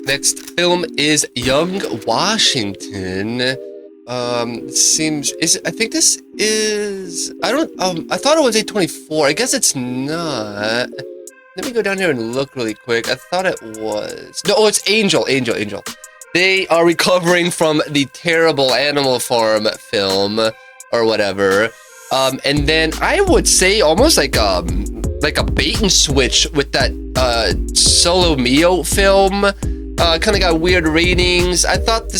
Next film is Young Washington. I think this is, I thought it was A24. I guess it's not. Let me go down here and look really quick. I thought it was, no, oh, it's Angel. They are recovering from the terrible Animal Farm film or whatever. And then I would say almost like a bait and switch with that Solo Mio film. Kind of got weird ratings. I thought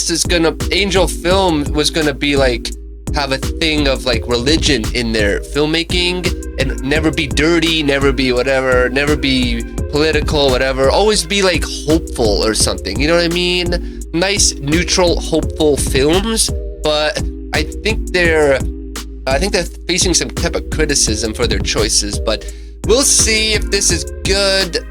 Angel Film was gonna be like, have a thing of like religion in their filmmaking and never be dirty, never be whatever, never be political, whatever. Always be like hopeful or something. You know what I mean? Nice, neutral, hopeful films. But I think they're facing some type of criticism for their choices. But we'll see if this is good.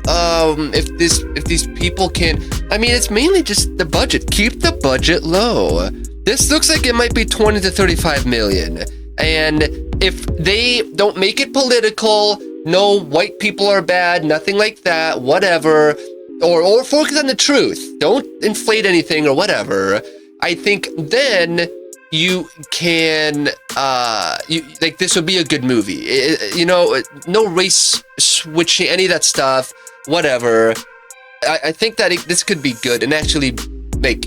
If these people can. I mean, it's mainly just the budget. Keep the budget low. This looks like it might be 20 to 35 million. And if they don't make it political, no white people are bad, nothing like that, whatever, or focus on the truth. Don't inflate anything or whatever. I think then you can, this would be a good movie. No race switching, any of that stuff, whatever. I think that this could be good and actually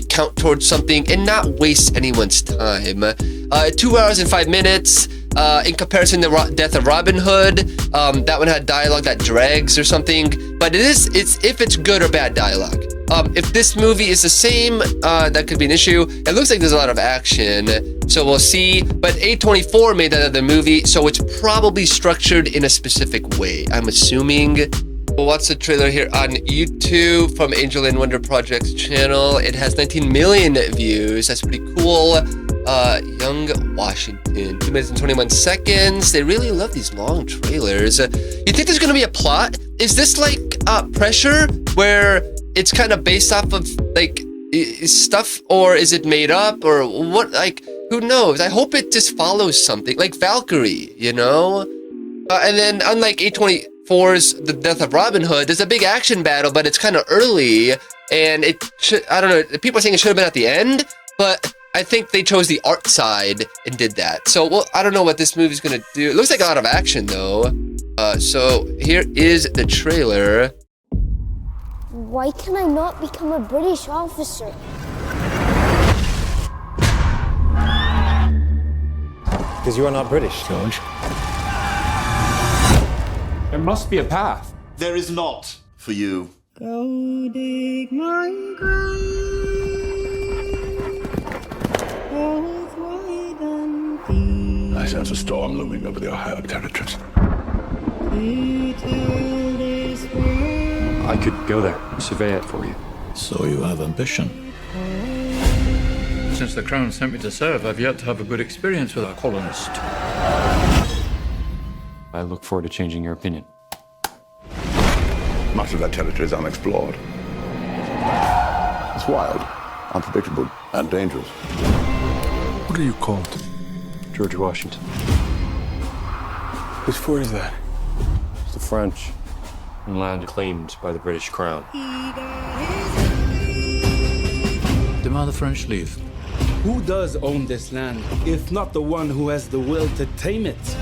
count towards something and not waste anyone's time. 2 hours and 5 minutes. In comparison to Death of Robin Hood, that one had dialogue that drags or something. But it's if it's good or bad dialogue. If this movie is the same, that could be an issue. It looks like there's a lot of action, so we'll see. But A24 made that other movie, so it's probably structured in a specific way, I'm assuming. We'll watch the trailer here on YouTube from Angel and Wonder Project's channel. It has 19 million views. That's pretty cool. Young Washington, 2 minutes and 21 seconds. They really love these long trailers. You think there's gonna be a plot? Is this like Pressure, where it's kind of based off of like stuff, or is it made up, or what? Like, who knows? I hope it just follows something like Valkyrie, you know? And then unlike A24's The Death of Robin Hood, there's a big action battle, but it's kind of early, and I don't know, people are saying it should have been at the end, but I think they chose the art side and did that. So, well, I don't know what this movie's gonna do. It looks like a lot of action though. So here is the trailer. Why can I not become a British officer? Because you are not British, George. There must be a path. There is not for you. Go dig my grave, both wide and deep. I sense a storm looming over the Ohio territories. To tell this world. I could go there, survey it for you. So you have ambition. Since the Crown sent me to serve, I've yet to have a good experience with a colonist. I look forward to changing your opinion. Much of that territory is unexplored. It's wild, unpredictable, and dangerous. What are you called? George Washington. Whose fort is that? It's the French, and land claimed by the British Crown. Demand the French leave. Who does own this land, if not the one who has the will to tame it?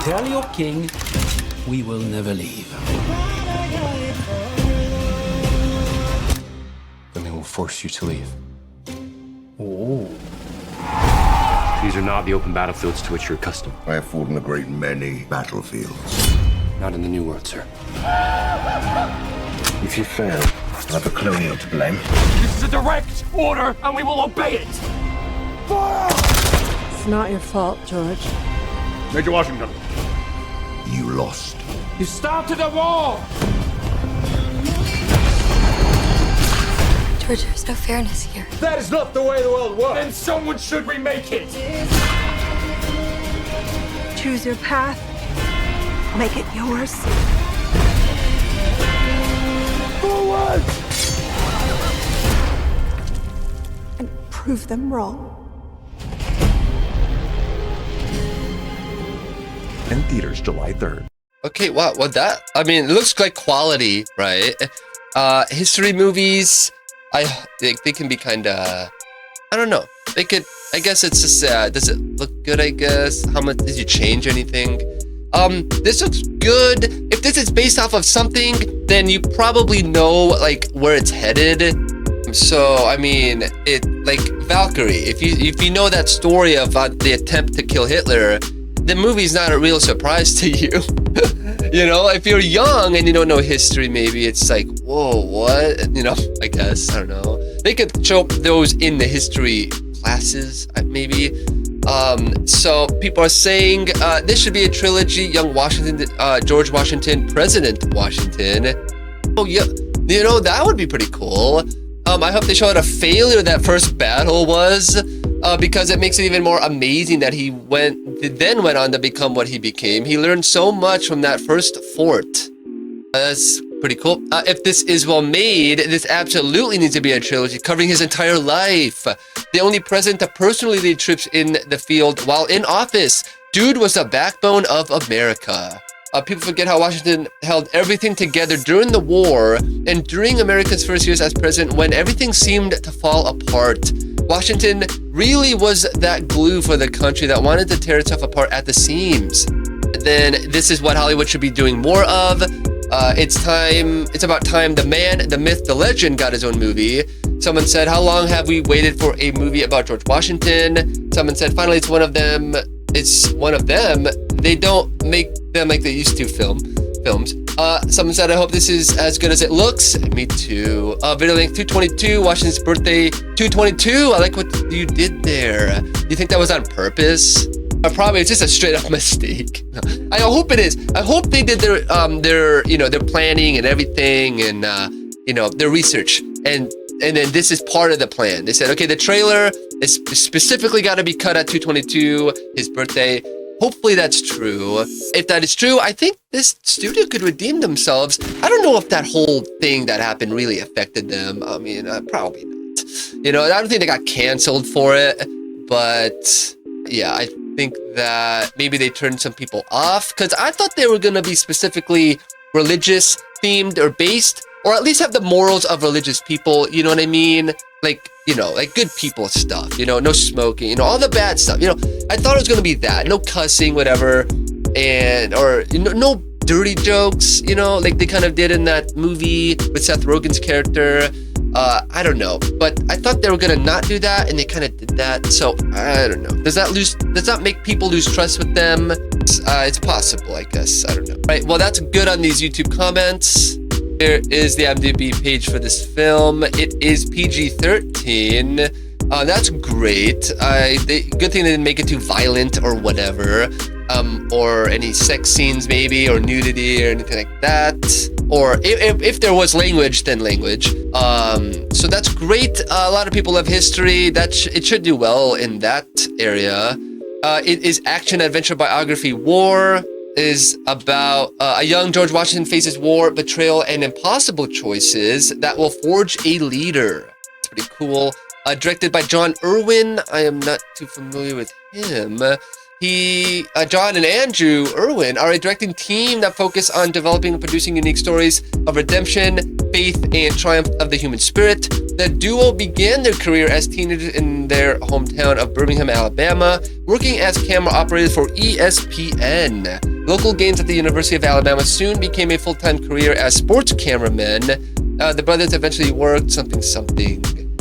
Tell your king we will never leave. Then they will force you to leave. Oh. These are not the open battlefields to which you're accustomed. I have fought in a great many battlefields. Not in the New World, sir. If you fail, I'll have a colonial to blame. This is a direct order, and we will obey it! It's not your fault, George. Major Washington. You lost. You started a war! George, there's no fairness here. That is not the way the world works. Then someone should remake it. Choose your path. Make it yours. Forward! And prove them wrong. In theaters July 3rd. Okay, wow. Well, that, I mean, it looks like quality, right? History movies, they can be kind of, I don't know. They could, I guess it's just, does it look good, I guess? How much, did you change anything? This looks good. If this is based off of something, then you probably know, like, where it's headed. So, I mean, like, Valkyrie, if you know that story of the attempt to kill Hitler, the movie's not a real surprise to you. You know, if you're young and you don't know history, maybe it's like, whoa, what? You know, I guess, I don't know. They could show those in the history classes, maybe. So people are saying this should be a trilogy: Young Washington, George Washington, President Washington. Oh yeah, you know, that would be pretty cool. I hope they show what a failure that first battle was, because it makes it even more amazing that he then went on to become what he became. He learned so much from that first fort. That's pretty cool. If this is well made, this absolutely needs to be a trilogy covering his entire life. The only president to personally lead troops in the field while in office. Dude was the backbone of America. People forget how Washington held everything together during the war and during America's first years as president when everything seemed to fall apart. Washington really was that glue for the country that wanted to tear itself apart at the seams. Then this is what Hollywood should be doing more of. It's about time the man, the myth, the legend got his own movie. Someone said, how long have we waited for a movie about George Washington? Someone said, finally, it's one of them. They don't make them like they used to films. Someone said, I hope this is as good as it looks. Me too. Video link 222, Washington's birthday 222. I like what you did there. You think that was on purpose? Probably it's just a straight up mistake. I hope it is. I hope they did their planning and everything, and their research, and then this is part of the plan. They said, okay, the trailer is specifically got to be cut at 222, his birthday. Hopefully that's true. If that is true, I think this studio could redeem themselves. I don't know if that whole thing that happened really affected them. I mean, probably not. You know, I don't think they got canceled for it, but yeah, I think that maybe they turned some people off, because I thought they were going to be specifically religious themed or based, or at least have the morals of religious people, you know what I mean? Like, like good people stuff, no smoking, all the bad stuff, I thought it was going to be that, no cussing, whatever, or no dirty jokes, like they kind of did in that movie with Seth Rogen's character. I don't know, but I thought they were gonna not do that, and they kind of did that. So I don't know. Does that make people lose trust with them? It's possible, I guess. I don't know. Right. Well, that's good on these YouTube comments. Here is the IMDb page for this film. It is PG-13. That's great. Good thing they didn't make it too violent or whatever. Or any sex scenes maybe, or nudity or anything like that. Or if there was language, then language. So that's great. A lot of people love history. It should do well in that area. It is action, adventure, biography. War is about a young George Washington faces war, betrayal, and impossible choices that will forge a leader. It's pretty cool. Directed by John Irwin. I am not too familiar with him. John and Andrew Irwin are a directing team that focus on developing and producing unique stories of redemption, faith, and triumph of the human spirit. The duo began their career as teenagers in their hometown of Birmingham, Alabama, working as camera operators for ESPN. Local games at the University of Alabama soon became a full-time career as sports cameramen. The brothers eventually worked something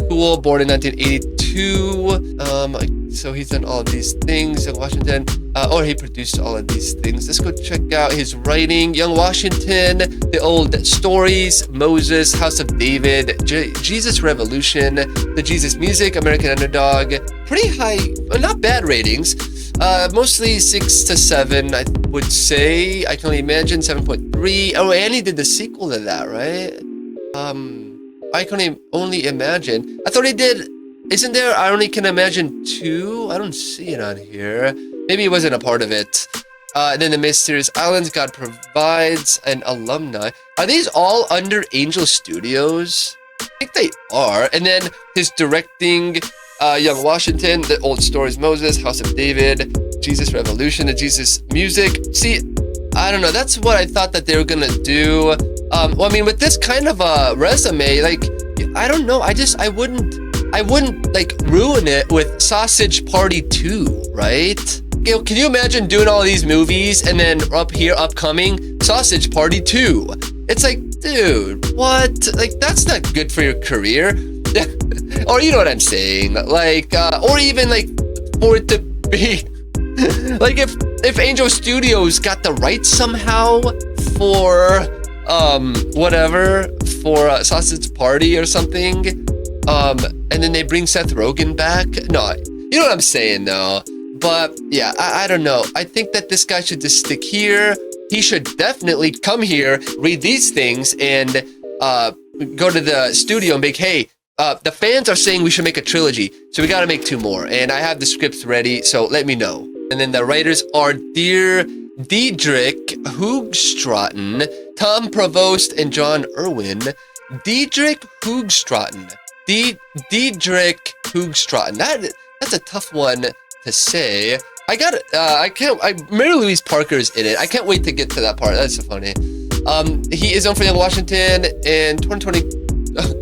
cool, born in 1982. So he's done all of these things in Washington, or he produced all of these things. Let's go check out his writing. Young Washington, the old stories, Moses, House of David, Jesus Revolution, The Jesus Music, American Underdog. Pretty high, not bad ratings. Mostly 6 to 7, I would say. I can only imagine 7.3. Oh, and he did the sequel to that, right? I can only imagine. I thought he did. Isn't there I Only Can Imagine 2? I don't see it on here. Maybe he wasn't a part of it. Then the Mysterious Islands, God Provides, and Alumni. Are these all under Angel Studios? I think they are. And then his directing, Young Washington, The Old Stories, Moses, House of David, Jesus Revolution, The Jesus Music. See, I don't know. That's what I thought that they were gonna do. Well, I mean, with this kind of a resume, like, I don't know. I wouldn't like ruin it with Sausage Party 2, right? You know, can you imagine doing all these movies and then up here, upcoming Sausage Party 2? It's like, dude, what? Like, that's not good for your career. Or you know what I'm saying? Like, or even like for it to be like if Angel Studios got the rights somehow for whatever, for Sausage Party or something, and then they bring Seth Rogen back. No, you know what I'm saying though. But yeah, I don't know. I think that this guy should just stick here. He should definitely come here, read these things, and go to the studio and be like, hey, the fans are saying we should make a trilogy, so we got to make 2 more. And I have the scripts ready, so let me know. And then the writers are Diedrich Hoogstraten, Tom Provost, and John Irwin. Diedrich Hoogstraten. Diedrich Hoogstraten. That's a tough one to say. Mary Louise Parker's in it. I can't wait to get to that part. That's so funny. He is on for Young Washington and 2020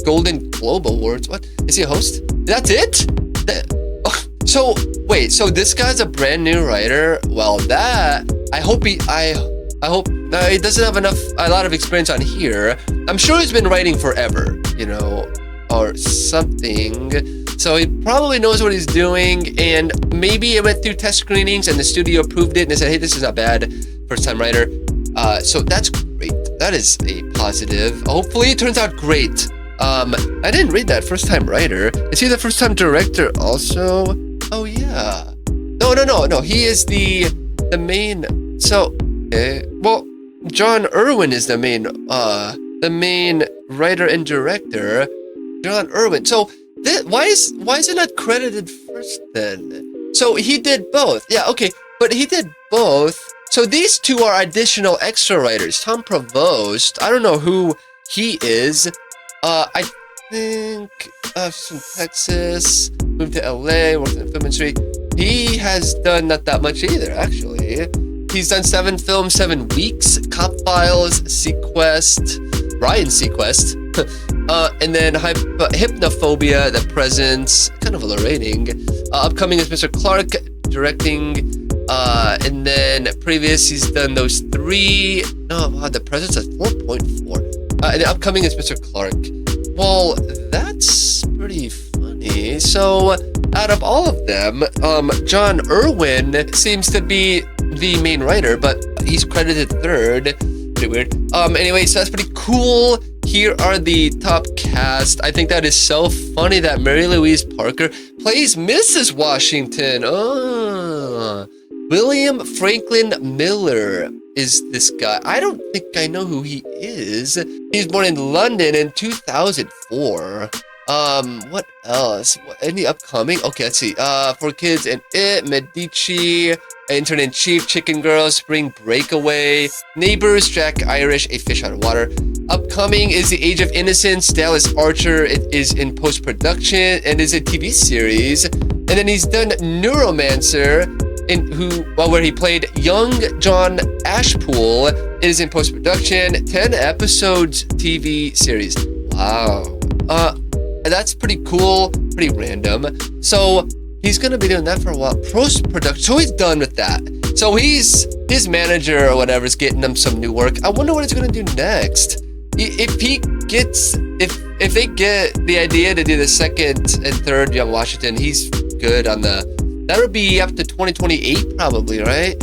Golden Globe Awards. What? Is he a host? That's it? So, wait, so this guy's a brand new writer? Well, I hope he doesn't have a lot of experience on here. I'm sure he's been writing forever, you know, or something. So he probably knows what he's doing, and maybe it went through test screenings and the studio approved it and they said, hey, this is not bad, first time writer. So that's great. That is a positive. Hopefully it turns out great. I didn't read that, first time writer. Is he the first time director also? Oh yeah. No. He is the main. So, okay. Well, John Irwin is the main writer and director. John Irwin. So why is it not credited first then? So he did both. Yeah, okay. But he did both. So these 2 are additional extra writers. Tom Provost, I don't know who he is. I think from Texas, moved to LA, worked in the film industry. He has done not that much either, actually. He's done 7 films, 7 weeks, Cop Files, Ryan Sequest, and then Hypnophobia, The Presence, kind of a low rating. Upcoming is Mr. Clark, directing, and then previous he's done those 3. Oh wow, The Presence is 4.4. And the upcoming is Mr. Clark. Well, that's pretty funny. So, out of all of them, John Irwin seems to be the main writer, but he's credited 3rd. Pretty weird. Anyway, so that's pretty cool. Here are the top cast. I think that is so funny that Mary Louise Parker plays Mrs. Washington. Oh. William Franklin Miller is this guy. I don't think I know who he is. He was born in London in 2004. What else? Any upcoming? Okay, let's see. For Kids and It, Medici, Intern-in-Chief, Chicken Girl, Spring Breakaway, Neighbors, Jack Irish, A Fish Out of Water. Upcoming is The Age of Innocence, Dallas Archer. It is in post-production and is a TV series. And then he's done Neuromancer, where he played young John Ashpool. It is in post-production, 10 episodes TV series. Wow. That's pretty cool, pretty random. So he's gonna be doing that for a while. Post-production, so he's done with that. So his manager or whatever is getting him some new work. I wonder what he's gonna do next. If they get the idea to do the 2nd and 3rd Young Washington, he's good on that would be up to 2028 probably, right?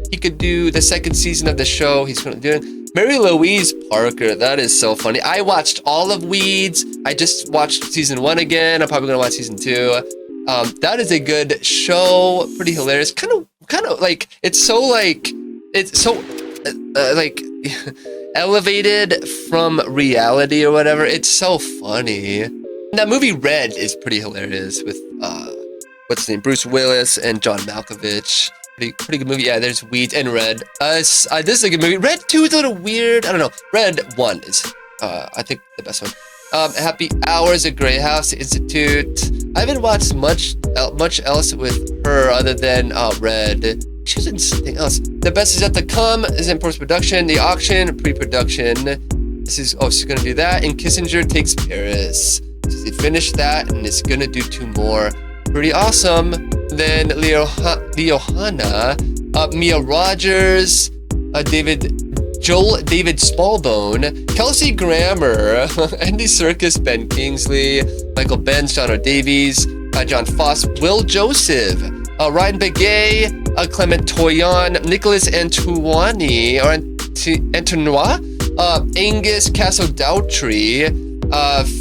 He could do the 2nd season of the show. He's gonna do it. Mary Louise Parker, that is so funny. I watched all of Weeds. I just watched season 1 again. I'm probably gonna watch season 2. That is a good show, pretty hilarious. Kind of like it's so like elevated from reality or whatever. It's so funny. And that movie Red is pretty hilarious with what's his name, Bruce Willis and John Malkovich. Pretty good movie. Yeah, there's Weeds and Red. This is a good movie. Red 2 is a little weird. I don't know. Red 1 is I think the best one. Happy Hours at Grey House Institute. I haven't watched much else with her other than Red choosing something else. The best is yet to come is in post-production. The auction, pre-production. She's gonna do that. And Kissinger Takes Paris. So they finished that, and it's gonna do 2 more. Pretty awesome. Then Leohana, Mia Rogers, Joel David Smallbone, Kelsey Grammer, Andy Serkis, Ben Kingsley, Michael Benz, John R. Davies, John Foss, Will Joseph, Ryan Begay, Clement Toyon, Nicholas Antoine, Angus Castle Doutry,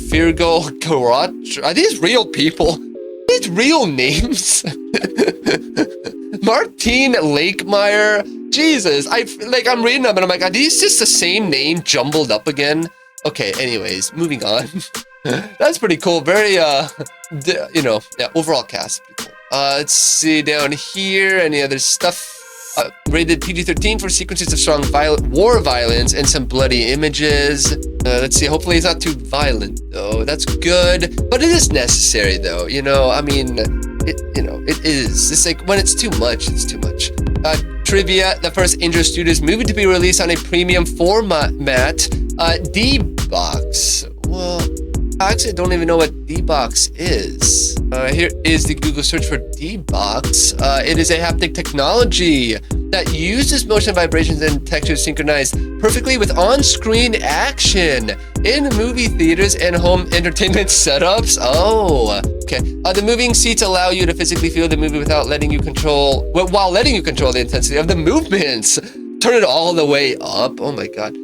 Virgo Karach. Are these real people? These real names? Martine Lakemeyer. Jesus, I'm reading them and I'm like, are these just the same name jumbled up again? Okay, anyways, moving on. That's pretty cool. Very, overall cast, pretty cool. Let's see down here, any other stuff? Rated PG-13 for sequences of strong war violence and some bloody images. Let's see, hopefully it's not too violent though. That's good, but it is necessary though. I mean, it is. It's like when it's too much, it's too much. Trivia, the first Angel Studios movie to be released on a premium format, D-Box. Well, I actually don't even know what D-Box is. Here is the Google search for D-Box. It is a haptic technology that uses motion, vibrations, and textures synchronized perfectly with on-screen action in movie theaters and home entertainment setups. Oh, okay. The moving seats allow you to physically feel the movie while letting you control the intensity of the movements. Turn it all the way up. Oh my god.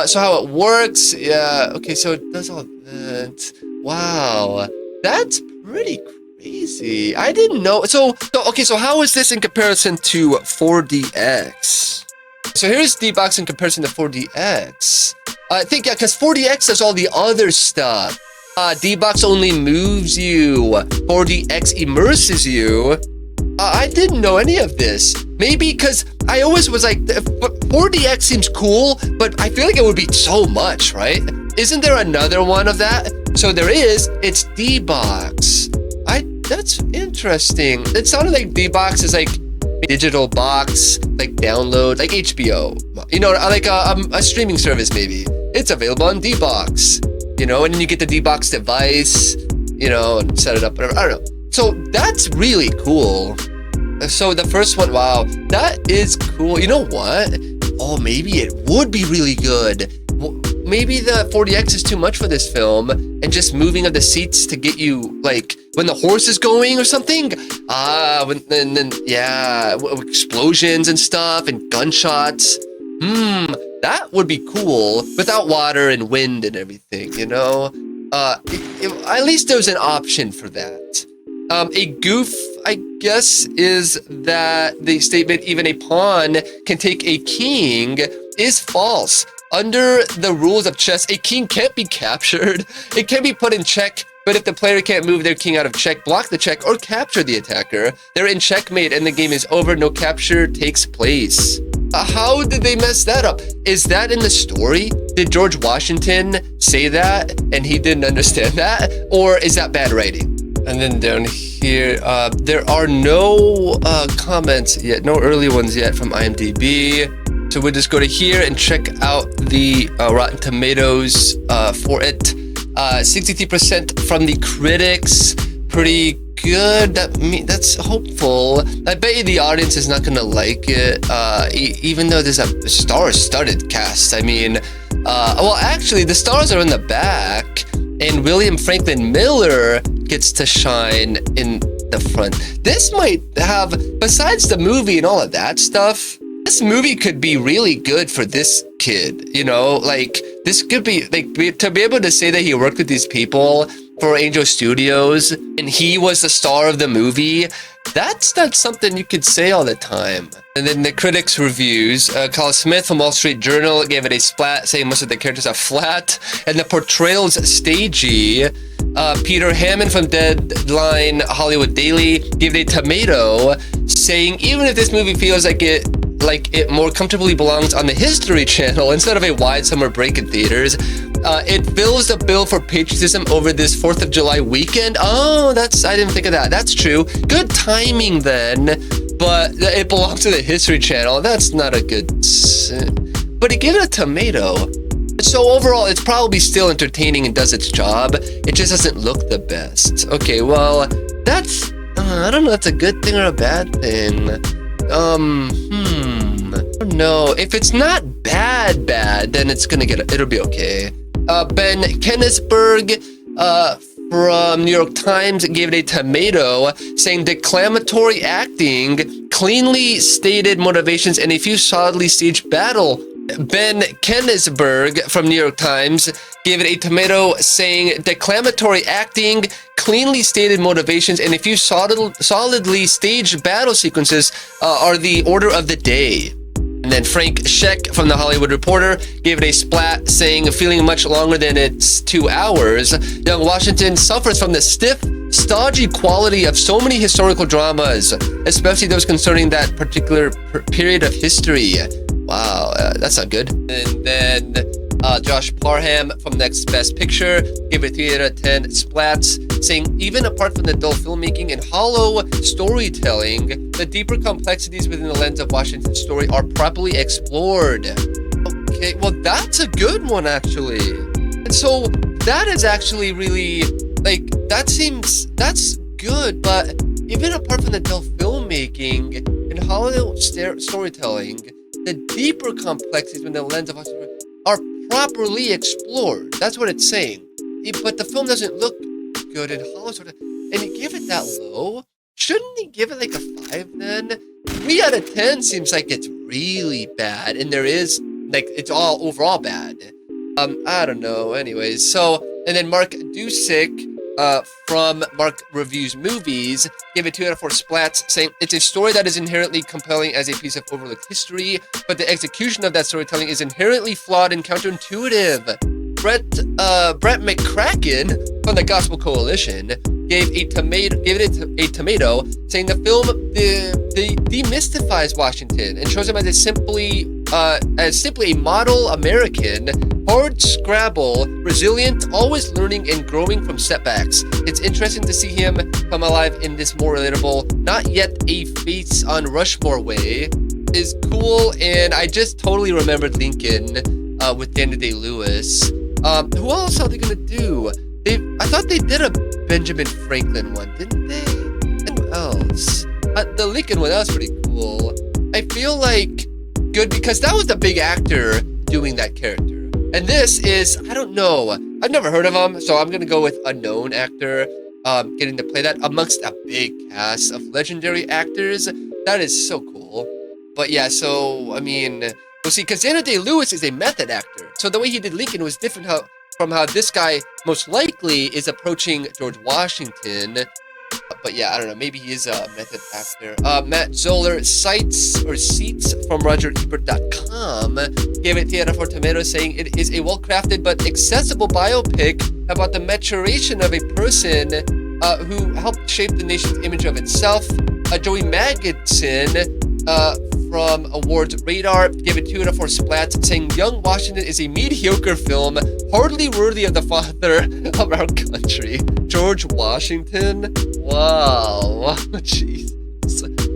So how it works? Yeah. Okay. So it does all that. Wow, that's pretty crazy. I didn't know. So how is this in comparison to 4DX? So here's D-Box in comparison to 4DX. I think, yeah, because 4DX does all the other stuff. D-Box only moves you. 4DX immerses you. I didn't know any of this. Maybe because I always was like, 4DX seems cool, but I feel like it would be so much, right? Isn't there another one of that? So there is. It's D-Box. That's interesting. It sounded like D-Box is like digital box, like download, like HBO. Like a streaming service maybe. It's available on D-Box. And then you get the D-Box device, and set it up, whatever. I don't know. So that's really cool. So the first one, wow, that is cool. You know what? Oh, maybe it would be really good. Maybe the 4DX is too much for this film, and just moving of the seats to get you, like, when the horse is going or something. Explosions and stuff and gunshots. That would be cool without water and wind and everything, at least there's an option for that. A goof, I guess, is that the statement, even a pawn can take a king, is false. Under the rules of chess, a king can't be captured. It can be put in check, but if the player can't move their king out of check, block the check, or capture the attacker, they're in checkmate and the game is over. No capture takes place. How did they mess that up? Is that in the story? Did George Washington say that and he didn't understand that? Or is that bad writing? And then down here, there are no comments yet, no early ones yet from iMDb. So we'll just go to here and check out the Rotten Tomatoes for it. 63% from the critics. Pretty good. That's hopeful. I bet you the audience is not gonna like it, even though there's a star-studded cast. I mean, actually, the stars are in the back, and William Franklin Miller gets to shine in the front. This might have, besides the movie and all of that stuff, this movie could be really good for this kid, like this could be like, to be able to say that he worked with these people for Angel Studios and he was the star of the movie. That's not something you could say all the time. And then the critics' reviews, Carl Smith from Wall Street Journal gave it a splat, saying most of the characters are flat and the portrayal's stagey. Peter Hammond from Deadline Hollywood Daily gave it a tomato, saying even if this movie feels like it more comfortably belongs on the History Channel instead of a wide summer break in theaters, it fills the bill for patriotism over this 4th of July weekend. Oh, I didn't think of that. That's true. Good timing then. but it belongs to the History Channel. That's not a good but he gave it a tomato. So overall, it's probably still entertaining and does its job. It just doesn't look the best. Okay, well, that's, I don't know if that's a good thing or a bad thing. I don't know. If it's not bad, then it's gonna it'll be okay. Ben Kennisberg, from New York Times gave it a tomato, saying declamatory acting, cleanly stated motivations, and a few solidly staged battle. Ben Kennisberg from New York Times gave it a tomato, saying declamatory acting, cleanly stated motivations, and a few solidly staged battle sequences are the order of the day. And then Frank Scheck from The Hollywood Reporter gave it a splat, saying feeling much longer than its 2 hours. Young Washington suffers from the stiff, stodgy quality of so many historical dramas, especially those concerning that particular period of history. Wow, that's not good. And then Josh Parham from Next Best Picture gave it 3 out of 10 splats, saying even apart from the dull filmmaking and hollow storytelling, the deeper complexities within the lens of Washington's story are properly explored. Okay, well that's a good one actually. And so that is actually really, like, that's good, but even apart from the dull filmmaking and hollow storytelling, the deeper complexities within the lens of Washington are properly explored. That's what it's saying. But the film doesn't look good and hollow sort of, and he gave it that low. Shouldn't he give it like a 5 then? 3 out of 10 seems like it's really bad, and there is like it's all overall bad. I don't know. Anyways, so and then Mark Dusick from Mark Reviews Movies gave it 2 out of 4 splats, saying it's a story that is inherently compelling as a piece of overlooked history, but the execution of that storytelling is inherently flawed and counterintuitive. Brett McCracken from the Gospel Coalition gave it a tomato, saying the film demystifies Washington and shows him as simply a model American, hard scrabble, resilient, always learning and growing from setbacks. It's interesting to see him come alive in this more relatable, not yet a face on Rushmore way. Is cool, and I just totally remembered Lincoln with Daniel Day-Lewis. Who else are they gonna do? I thought they did a Benjamin Franklin one, didn't they? And who else? The Lincoln one, that was pretty cool. I feel like good because that was the big actor doing that character. And this is, I don't know, I've never heard of him, so I'm gonna go with unknown actor getting to play that amongst a big cast of legendary actors. That is so cool. But yeah, so, I mean, we'll see, because Daniel Day-Lewis is a method actor. So the way he did Lincoln was different from how this guy most likely is approaching George Washington. But yeah, I don't know, maybe he is a method actor. Matt Zoller Seats from RogerEbert.com gave it 3 out of 4 tomatoes, saying it is a well-crafted but accessible biopic about the maturation of a person who helped shape the nation's image of itself. Joey Magidson from Awards Radar gave it 2 out of 4 splats, saying Young Washington is a mediocre film, hardly worthy of the father of our country, George Washington. Wow, jeez.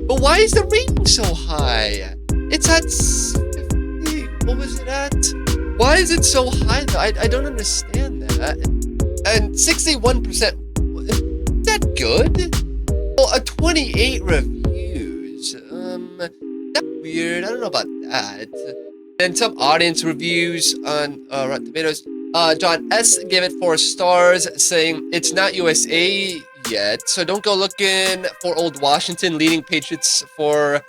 But why is the rating so high? It's at 50. What was it at? Why is it so high though? I don't understand that. And 61%. Is that good? Well, a 28 reviews. That's weird. I don't know about that. And some audience reviews on Rotten Tomatoes. John S. gave it 4 stars, saying it's not USA yet, so don't go looking for old Washington leading patriots for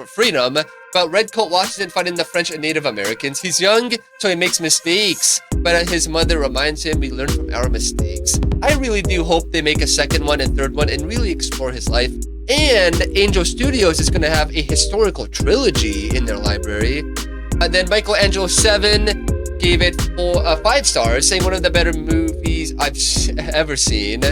freedom. About Redcoat Washington fighting the French and Native Americans. He's young, so he makes mistakes, but his mother reminds him we learn from our mistakes. I really do hope they make a second one and third one and really explore his life. And Angel Studios is going to have a historical trilogy in their library. Then Michelangelo 7 gave it 5 stars, saying one of the better movies I've ever seen.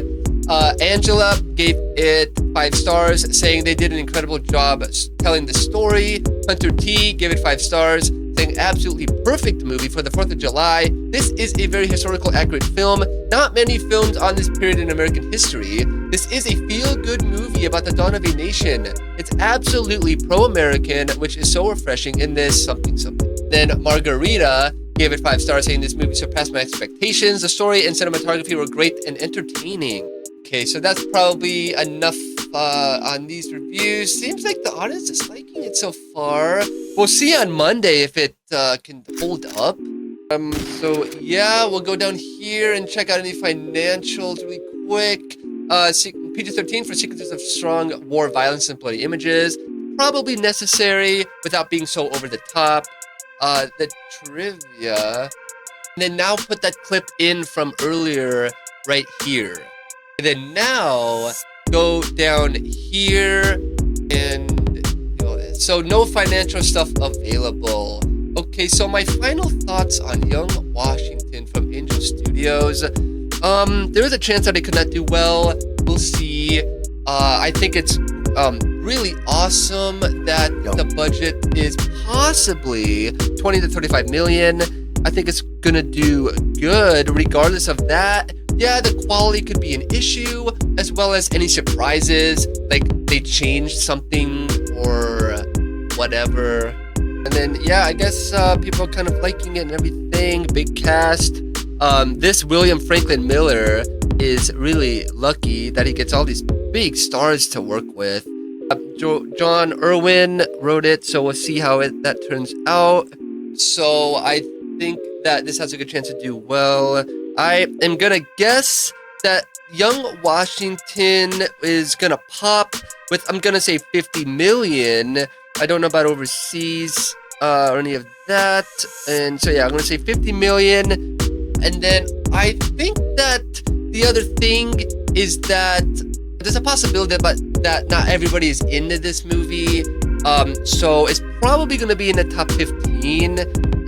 Angela gave it 5 stars, saying they did an incredible job telling the story. Hunter T gave it 5 stars, saying absolutely perfect movie for the 4th of July. This is a very historical accurate film. Not many films on this period in American history. This is a feel-good movie about the dawn of a nation. It's absolutely pro-American, which is so refreshing in this something. Then Margarita gave it 5 stars, saying this movie surpassed my expectations. The story and cinematography were great and entertaining. Okay, so that's probably enough on these reviews. Seems like the audience is liking it so far. We'll see on Monday if it can hold up. So yeah, we'll go down here and check out any financials really quick. PG-13 for sequences of strong war violence and bloody images. Probably necessary without being so over the top. The trivia. And then now put that clip in from earlier right here. And then now go down here and do all this. So no financial stuff available. Okay, so my final thoughts on Young Washington from Angel Studios. There is a chance that it could not do well. We'll see. I think it's really awesome that the budget is possibly 20 to 35 million. I think it's gonna do good regardless of that. Yeah, the quality could be an issue, as well as any surprises, like they changed something or whatever. And then, yeah, I guess people are kind of liking it and everything. Big cast. This William Franklin Miller is really lucky that he gets all these big stars to work with. John Irwin wrote it, so we'll see how that turns out. So I think that this has a good chance to do well. I am gonna guess that Young Washington is gonna pop with, I'm gonna say 50 million. I don't know about overseas or any of that. And so yeah, I'm gonna say 50 million. And then I think that the other thing is that there's a possibility that not everybody is into this movie. So it's probably gonna be in the top 15.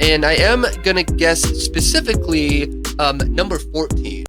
And I am gonna guess specifically number 14.